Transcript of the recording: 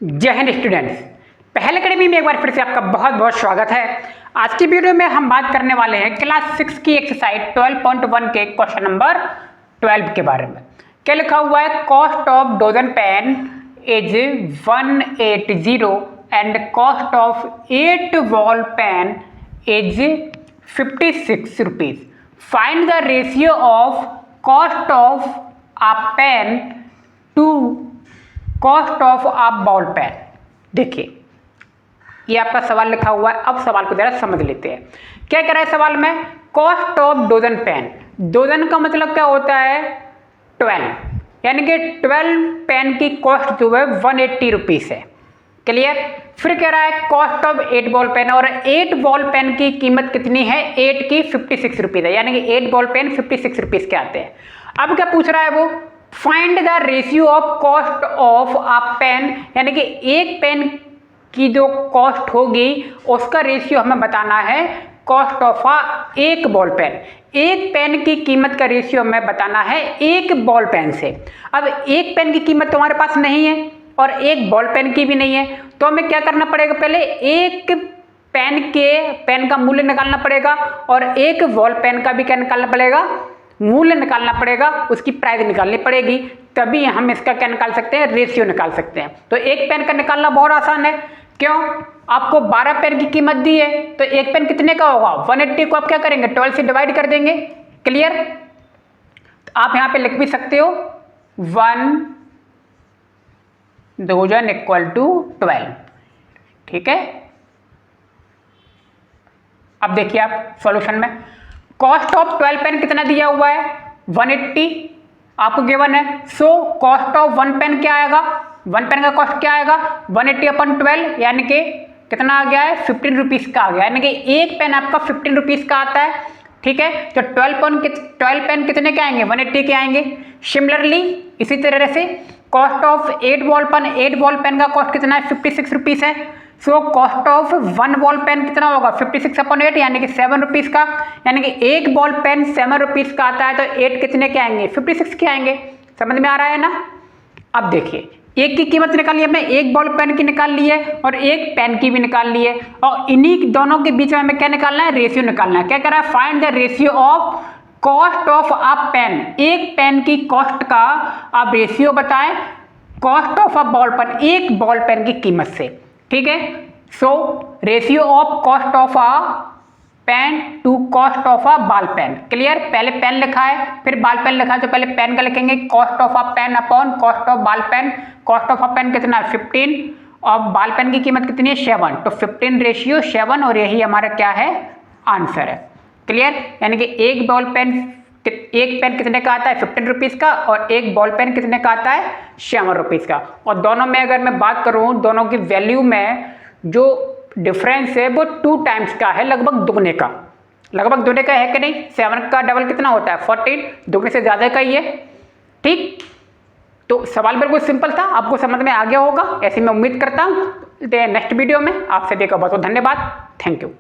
जय हिंद स्टूडेंट्स, पहल अकेडमी में एक बार फिर से आपका बहुत बहुत स्वागत है। आज की वीडियो में हम बात करने वाले हैं क्लास 6 की एक्सरसाइज 12.1 के क्वेश्चन नंबर 12 के बारे में। क्या लिखा हुआ है? Cost of dozen pen is 180 and cost of 8 ball pen is 56 rupees. Find the ratio of cost of a pen to cost of a ball pen. देखिए, ये आपका सवाल लिखा हुआ है। अब सवाल को जरा समझ लेते हैं। क्या कह रहा है सवाल में? Cost of dozen pen. Dozen का मतलब क्या होता है? 12, यानी कि 12 पेन की कॉस्ट जो है 180 रुपीज है। क्लियर? फिर कह रहा है कॉस्ट ऑफ 8 बॉल पेन, और 8 बॉल पेन की कीमत कितनी है? 8 की 56 रुपीज है, यानी कि 8 बॉल पेन 56 रुपीज के आते हैं। अब क्या पूछ रहा है वो? Find the ratio of cost of a pen, यानी कि एक पेन की जो कॉस्ट होगी उसका रेशियो हमें बताना है। कॉस्ट ऑफ एक बॉल पेन, एक पेन की कीमत का रेशियो हमें बताना है एक बॉल पेन से। अब एक पेन की कीमत तुम्हारे पास नहीं है और एक बॉल पेन की भी नहीं है, तो हमें क्या करना पड़ेगा? पहले एक पेन का मूल्य निकालना पड़ेगा और एक बॉल पेन का भी क्या निकालना पड़ेगा? मूल्य निकालना पड़ेगा, उसकी प्राइस निकालनी पड़ेगी, तभी हम इसका क्या निकाल सकते हैं? रेशियो निकाल सकते हैं। तो एक पेन का निकालना बहुत आसान है। क्यों? आपको 12 पेन की कीमत दी है, तो एक पेन कितने का होगा? 180 को आप क्या करेंगे? 12 से डिवाइड कर देंगे। क्लियर? आप यहां पे लिख भी सकते हो 1 डोजन इक्वल टू 12। ठीक है? अब देखिए आप सॉल्यूशन में कॉस्ट ऑफ 12 पेन कितना दिया हुआ है? 180 आपको गिवन है। सो कॉस्ट ऑफ 1 पेन क्या आएगा? 1 पेन का कॉस्ट क्या आएगा? 180 अपन 12, यानी कि कितना आ गया है? 15 रुपीज का आ गया, यानी कि एक पेन आपका 15 रुपीज का आता है। ठीक है? तो 12 पेन कितने के आएंगे? 180 के आएंगे। सिमिलरली इसी तरह से कॉस्ट ऑफ 8 बॉल पेन का कॉस्ट कितना है? 56 रुपीज है। So cost of 1 ball pen कितना होगा? 56/8, यानी कि 7 रुपीज का, यानी कि एक बॉल पेन 7 रुपीज का आता है, तो 8 कितने के आएंगे? 56 के आएंगे। समझ में आ रहा है ना? अब देखिए, एक की कीमत निकाली हमने, एक बॉल पेन की निकाल ली है और एक पेन की भी निकाल ली है, और इन्हीं दोनों के बीच में हमें क्या निकालना है? रेशियो निकालना है। क्या कह रहा है? Find the ratio of cost of a pen. एक पेन की कॉस्ट का आप रेशियो बताएं cost of a ball pen, एक बॉल पेन की कीमत से। ठीक है? So ratio of cost of a pen to cost of a ball pen. Clear? पहले पेन लिखा है, फिर बॉल पेन लिखा है, तो पहले पेन का लिखेंगे cost of a pen upon cost of ball pen. Cost of a pen कितना है? 15, और बॉल पेन की कीमत कितनी है? 7, तो 15 रेशियो 7, और यही हमारा क्या है? आंसर है। क्लियर? यानी कि एक पेन कितने का आता है? 15 रुपीज का, और एक बॉल पेन कितने का आता है? 7 रुपीज का। और दोनों में अगर मैं बात करूं, दोनों की वैल्यू में जो डिफरेंस है वो 2 टाइम्स का है, लगभग दुगने का। लगभग दुगने का है कि नहीं? 7 का डबल कितना होता है? 14, दुगने से ज्यादा का ही है। ठीक? तो सवाल बिल्कुल सिंपल था, आपको समझ में आ गया होगा, ऐसी मैं उम्मीद करता हूं। नेक्स्ट वीडियो में आपसे देखा, बहुत बहुत धन्यवाद। Thank you.